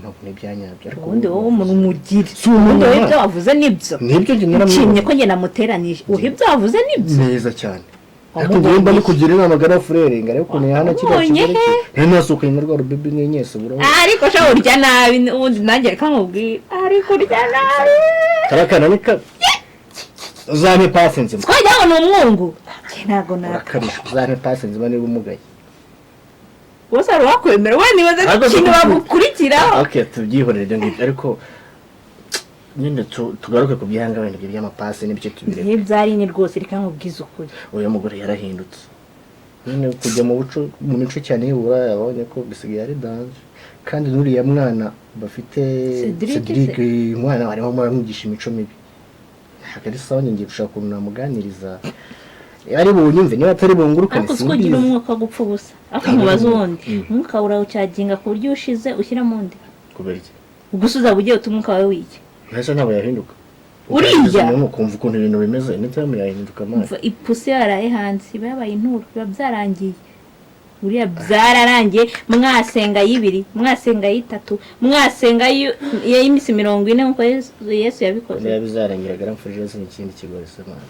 ntabwo n'ibyanyabyo ariko ubundi wowe umuntu umugira Si umuntu ubundi wowe nka- ibyo wavuze nibyo nibyo njye naramubonye nshimye ko njye namuteranije uha ibyo wavuze nibyo neza cyane ariko njyewe mba ni kugira inama gana furere ngo arebe ukuntu yahana kiriya Wabonye kigali he? cye ntasukanye na rwa rubibi n'inyese buraho ariko sha urya nabi ubundi nanjye reka nkubwire ariko urya nabi karakana ni ka uzampe pasi nzima twagira ngo ni umwungu njye ntabwo naka urakabije uzampe pasi nzima niba umugaye bose hari uwakwemera we nibaze Ariko ikintu tukuvuga. bagukurikiraho okay tubyihorere ibyo ngibyo ariko nyine tugaruke ku byanga wenda ibyo by'amapasi n'ibyo tubireka ntibyari ni rwose reka nkubwize ukuri uyu mugore yarahindutse nyine kujya mu mico cyane y'uburaya abonye ko bisigaye ari danje kandi n'uriya mwana bafite Cedric umwana barimo baramwigisha imico mibi ntabwo ari sawa ngiye gushaka ukuntu namuganiriza ari bunyumve niba atari bungurukane ariko siko ugira umwuka wo gupfa ubusa ariko mubaze uwundi umwuka urawucaginga ku buryo ushize ushyira mu ndi kubera iki ugusuza bugiye utuma umwuka wawe wiki ntacyo ntabwo yahinduka uriya umuntu ukumva ukuntu ibintu bimeze n'itamu yahinduka amazi umva ipusi yaraye hanze iba yabaye inturo biba byarangiye uriya byararangiye mwasenga y'ibiri mwasenga y'itatu mwasenga y'iminsi 40 nk'uko Yesu yabikoze niba bizarangiraga aramfurije zino ikindi kigoye se mwana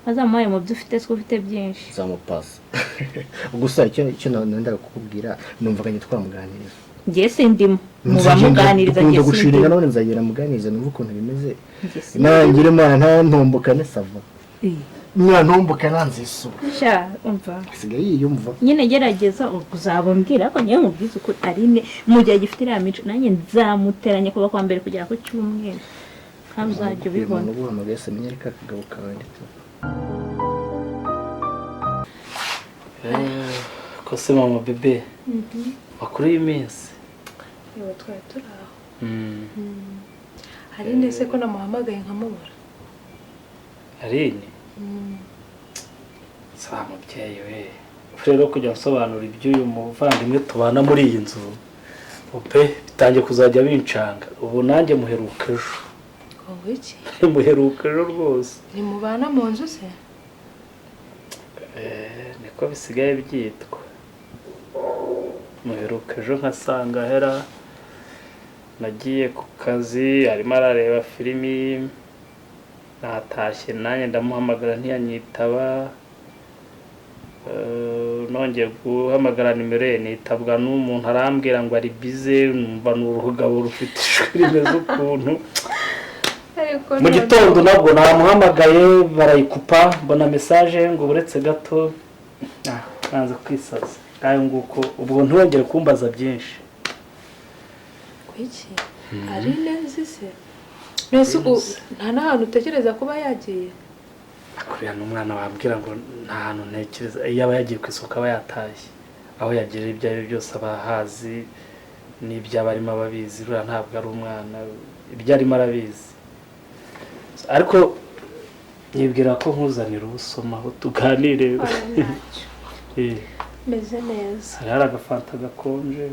bazamuhaye mu byo ufite siko ufite byinshi zamupasa gusa icyo nandaga kukubwira numvaga njye twamuganiriza njye sindimo muba muganiriza njye gushiringa sindimo none nzagera muganiriza numva ukuntu bimeze nangire imana ntantombokane sava ntantomboka nanzisu sha umva sigaye yiyumva nyine gerageza uzabambwira ko ngiye nkubwiza uko Aline mu gihe gifite iriya mico nanjye nzamuteranya kuva kwa mbere kugera ku cyumweru kandi uzajya ubibona ubu amagare se menye ariko akagabo kawe ndetse ko se mama bebe makuru y'iminsi yewe twari turi aho hari ndetse ko namuhamagaye nkamubura Aline sa mubyeyi we rero kujya nsobanura iby'uyu muvandimwe tubana muri iyi nzu upe bitangiye kuzajya bincanga ubu nanjye muheruka ejo ngo iki muheruka ejo rwose ni mubana mu nzu se niko bisigaye byitwa muheruka ejo nkasanga hera nagiye ku kazi arimo arareba filimi natashye nanjye ndamuhamagara ntiyanyitaba nongeye guhamagara nimero ye nitabwa n'umuntu arambwira ngo ari bize numva ni urugabo rufite ijwi rimeze ukuntu mu gitondo nabwo namuhamagaye barayikupa mbona mesaje ngo uretse gato nanze kwisaza ngayo nguko ubwo ntwongere kumbaza byinshi. Kuki ari neza se mbese nta n'ahantu utekereza kuba yagiye? Akuriya n'umwana wabwira ngo nta hantu ntekereza, iyo aba yagiye ku isoko aba yatashye, aho yagirira ibyo ari byo byose aba ahazi n'ibyo aba arimo ababizi. Ruriya ntabwo ari umwana, ibyo arimo arabizi. Ariko yibwira ko nkuzanira ubusomaho tuganire. Meze neza. Hari agafanta gakonje.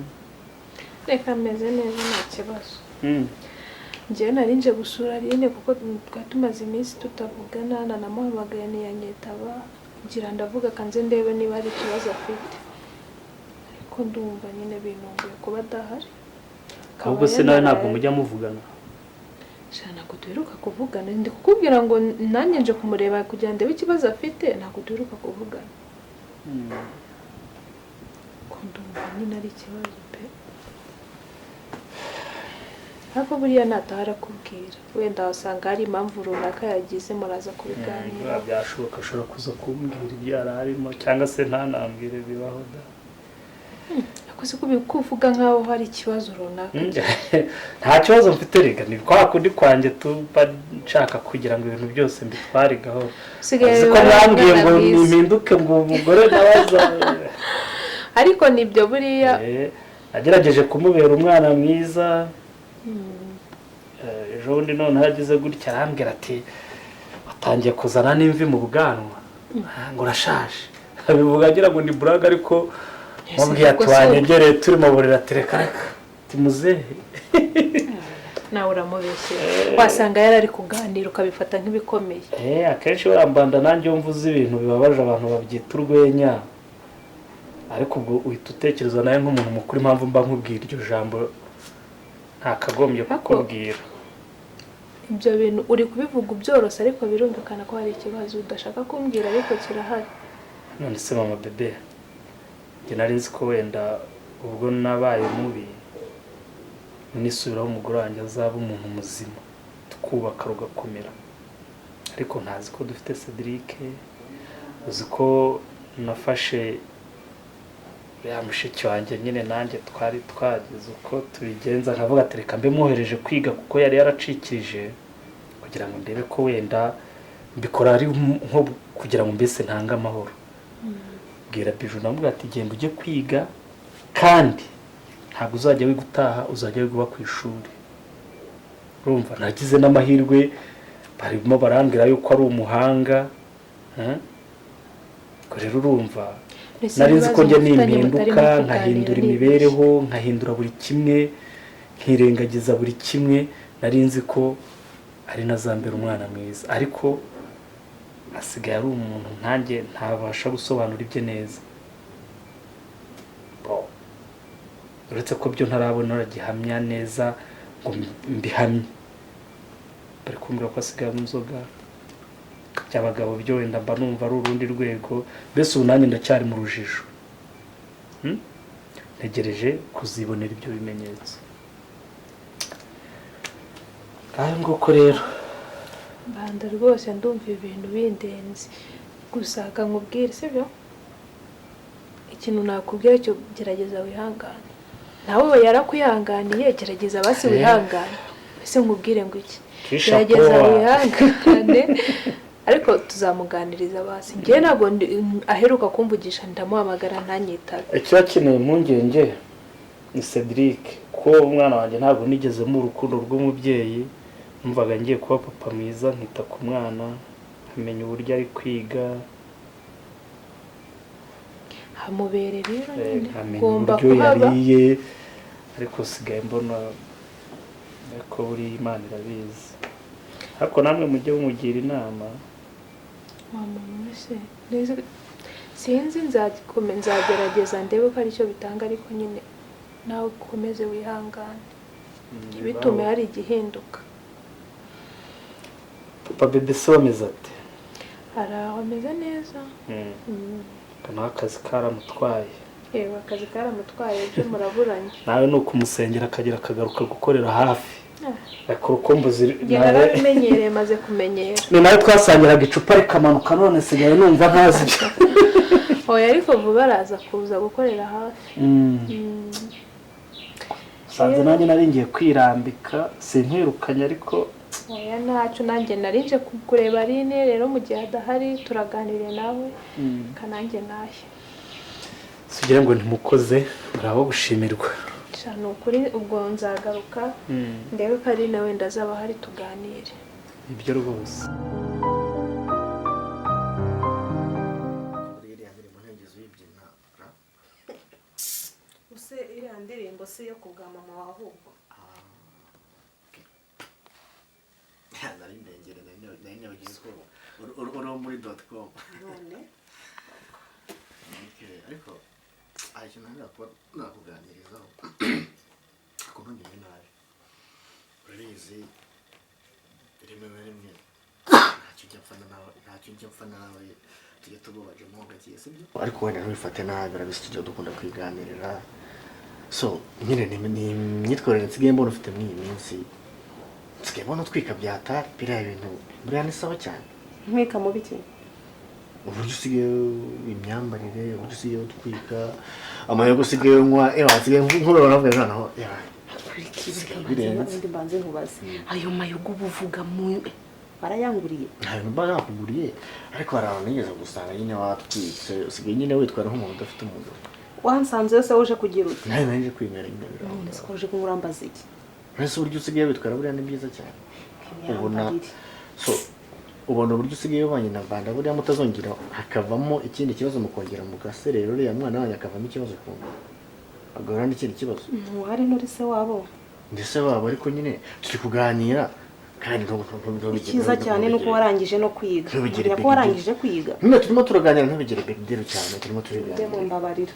Reka meze neza nta kibazo. Njyewe nari nje gusura Aline kuko twari tumaze iminsi tutavugana, namuhamagaye ntiyanyitaba, ngira ndavuga kanze ndebe niba hari ikibazo afite. Ariko ndumva nyine binunguye kuba adahari. Ahubwo se nawe ntabwo mujya muvugana? Ntabwo duheruka kuvugana, ndi kukubwira ngo nanjye nje kumureba kugira ndebe ikibazo afite, ntabwo duheruka kuvugana. Ko ndumva nyine ari ikibazo pe. Ariko buriya nataha arakubwira, wenda wasanga hari impamvu runaka yagize muraza kubiganira. Byashoboka ashobora kuza kumbwira ibyo yari arimo cyangwa se ntanambwire, bibaho da. Ako se kuvuga nkaho hari ikibazo runaka. Nta kibazo mfite, rega ni kwa kundi kwanjye tuba nshaka kugira ngo ibintu byose mbitware gahoro. Siko mwambwiye ngo nimpinduke ngo umugore nabaza. Ariko nibyo buriya agerageje kumubera umwana mwiza. Ejo bundi none hagize gutya arambwira ati watangiye kuzana n'imvi mu bwanwa ngo urashaje. Bivuga agira ngo ni buraga, ariko mubwiye ati wanyegereye turi mu burira tereka reka timuzehe. Nawe uramubeshye, wasanga yari ari kuganira ukabifata nk'ibikomeye. Akenshi urambanda nanjye mvuze ibintu bibabaje abantu babyita urwenya, ariko ubwo uhita utekereza nawe nk'umuntu mukuru impamvu mba nkubwira iryo jambo ntakagombye kukubwira. Ibyo bintu uri kubivuga ubyorose, ariko birumvikana ko hari ikibazo udashaka kumbwira, ariko kirahari. None se mama bebe, njye nari nzi ko wenda ubwo nabaye mubi nisubiraho umugore wanjye azaba umuntu muzima tukubaka rugakomera, ariko ntazi ko dufite Cedric, uzi ko nafashe ya mushiki wanjye nyine nanjye twari twagize uko tubigenza, nkavuga ati reka mbe mwohereje kwiga kuko yari yaracikije, kugira ngo ndebe ko wenda mbikora ari nko kugira ngo mbese ntanga amahoro. Bwira Biju namubwira ati genda ujye kwiga, kandi ntabwo uzajya wigutaha, uzajya wiguba ku ishuri. Urumva nagize n'amahirwe, barimo barambwira yuko ari umuhanga. Ko rero urumva nari nzi ko njye nimpinduka, nkahindura imibereho, nkahindura buri kimwe, nkirengagiza buri kimwe. Nari nzi ko ari nazambera umwana mwiza, ariko asigaye ari umuntu ntanjye ntabasha gusobanura ibye neza. Uretse ko byo ntarabona aragihamya neza ngo mbihamye. Bari kumbwira ko asigaye mu nzoga, by'abagabo byo wenda mba numva ari urundi rwego. Mbese ubu nanjye ndacyari mu rujijo, ntegereje kuzibonera ibyo bimenyetso. Ngaho nguko rero Banda rwose ndumva ibintu bindenze, gusa nkubwire sibyo, ikintu nakubwira cyo gerageza wihangane. Nawe yarakwihanganiye, gerageza basi wihangane. Ese nkubwire ngo iki, gerageza wihangane, ariko tuzamuganiriza basi. Ngiye ntabwo aheruka kumvugisha, ndamuhamagara ntanyitabe. Icyo akeneye impungenge ni Cedric, ko umwana wanjye ntabwo nigeze mu rukundo rw'umubyeyi. Numvaga ngiye kuba papa mwiza, nkita ku mwana, nkamenya uburyo ari kwiga, hamubere rero nkamenya uburyo yariye, ariko sigaye mbona ko buri Imana irabizi. Ariko namwe mujye mumugira inama. Mama mwese sinzi, nzagerageza ndebe ko aricyo bitanga, ariko nyine nawe ukomeze wihangane, bitume hari igihinduka. Papa bebe se wameze ate? Araho ameze neza. Kana akazi karamutwaye. Yewe akazi karamutwaye, byo muraburanye. Nawe nuko umusengera akagira akagaruka gukorera hafi. Ariko urukumbuzi narabimenyereye, maze kumenyera. Ni nawe twasangiraga icupa rikamanuka, none sigaye numva ntazi. oya ariko vuba araza kuza gukorera hafi. sanze nanjye naringiye kwirambika sinkwirukanye ariko oya ntacyo nanjye narinje kureba Aline rero mu gihe adahari turaganire nawe kananjye nahe sugira ngo ntimukoze bravo gushimirwa cyane ukuri ubwo nzagaruka ndebe ko Aline wenda azaba hari tuganire ibyo rwose use iriya ndirimbo si yo kubwa mama wahubwo nari mbengere nari nabagiye ko uri muri .com none ariko hari ikintu nari nakuganirizaho ukuntu njye nabi urizi rimwe na rimwe ntacyo njya mpfa nawe tujya tubabajemo gakiye sibyo ariko wenda ntubifate nabi urabisi tujya dukunda kwiganirira so nyine ni imyitwarire nsigaye mbona ufite muri iyi minsi nsigaye mbona utwika byatari biriya bintu buriya ni sawa cyane ntwika mu biki uburyo usigaye imyambarire uburyo usigaye utwika amayoga usigaye unywa wasigaye nk'ureba navuga noneho undi mbanze nkubaze ayo mayoga uba uvuga mu barayanguriye nta bintu mba nakuguriye ariko hari abantu nigeze gusanga nyine watwitse usigaye nyine witwara nk'umuntu udafite umugabo wansanze yose uje kugira uti nawe naje kwimera nyine none siko uje kumurambaza iki mbese uburyo usigaye witwara buriya ni byiza cyane ubona uburyo usigaye ubanye na banda buriya mutazongera hakavamo ikindi kibazo mukongera mugaserera uriya mwana wanyu akavamo ikibazo ukuntu agahura n'ikindi kibazo ntuhari n'uri se wabo ndi se wabo ariko nyine turi kuganira kandi icyiza cyane nuko warangije no kwiga ngira ko warangije kwiga nyine turimo turaganira ntibigere big deal cyane turimo turiganira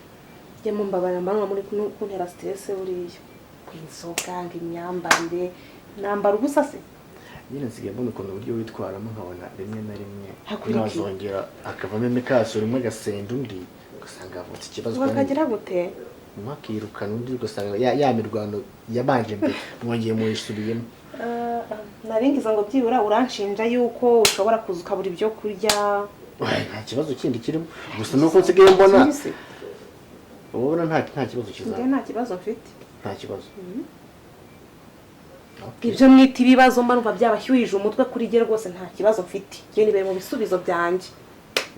njye mumbabarira mbanwa muri kuntera stress buriya kwinsoga ngimyambarire nambara ubusa se nyine nsigaye mbona ukuntu uburyo witwaramo nkabona rimwe na rimwe ntazongera akavamo imikaso rimwe agasenda undi ugasanga havutse ikibazo bakagira gute mwakirukana undi ugasanga ya mirwano yabanje mbere mwongeye muyisubiyemo naringiza ngo byibura uranshinja yuko ushobora kuza ukabura ibyo kurya nta kibazo kindi kirimo gusa nuko nsigaye mbona ubona nta kibazo kizaba nta kibazo mfite nta kibazo ibyo mwita ibibazo mba numva byabashyuhije umutwe kuri jye rwose nta kibazo mfite njye nibere mu bisubizo byanjye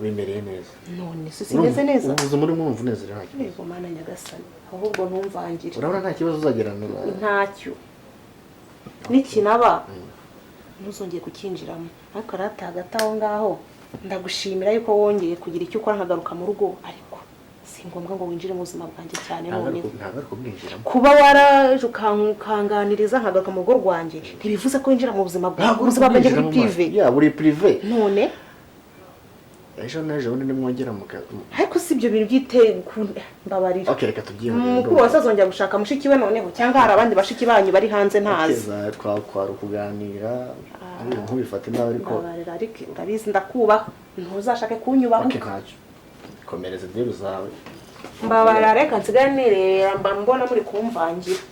wimereye neza none se simeze neza ubuze muri mwumva unezerewe nta kibazo yego mana nyagasani ahubwo ntumvangire urabona nta kibazo uzagerana ntacyo nikinaba ntuzongeye kukinjiramo ariko rata hagati aho ngaho ndagushimira yuko wongeye kugira icyo ukora nkagaruka mu rugo ariko si ngombwa ngo winjire mu buzima bwanjye cyane noneho kuba waraje ukanganiriza nkagaruka mu rugo rwanjye ntibivuze ko winjira mu buzima bwanjye ubuzima bwanjye buri prive buri prive none ejo n'ubundi nimwongera ariko si ibyo bintu byiteye mbabarira reka tubyihore mukuru wese azongera gushaka mushiki we noneho cyangwa hari abandi bashiki banyu bari hanze ntazi twakwara ukuganira ntubifate nawe ariko mbabarira ariko ndabizi ndakubaha ntuzashake kunyubaho ntacyo komereza ibyo zawe mbabarira reka nsigaye nirera mba mbona muri kumvangira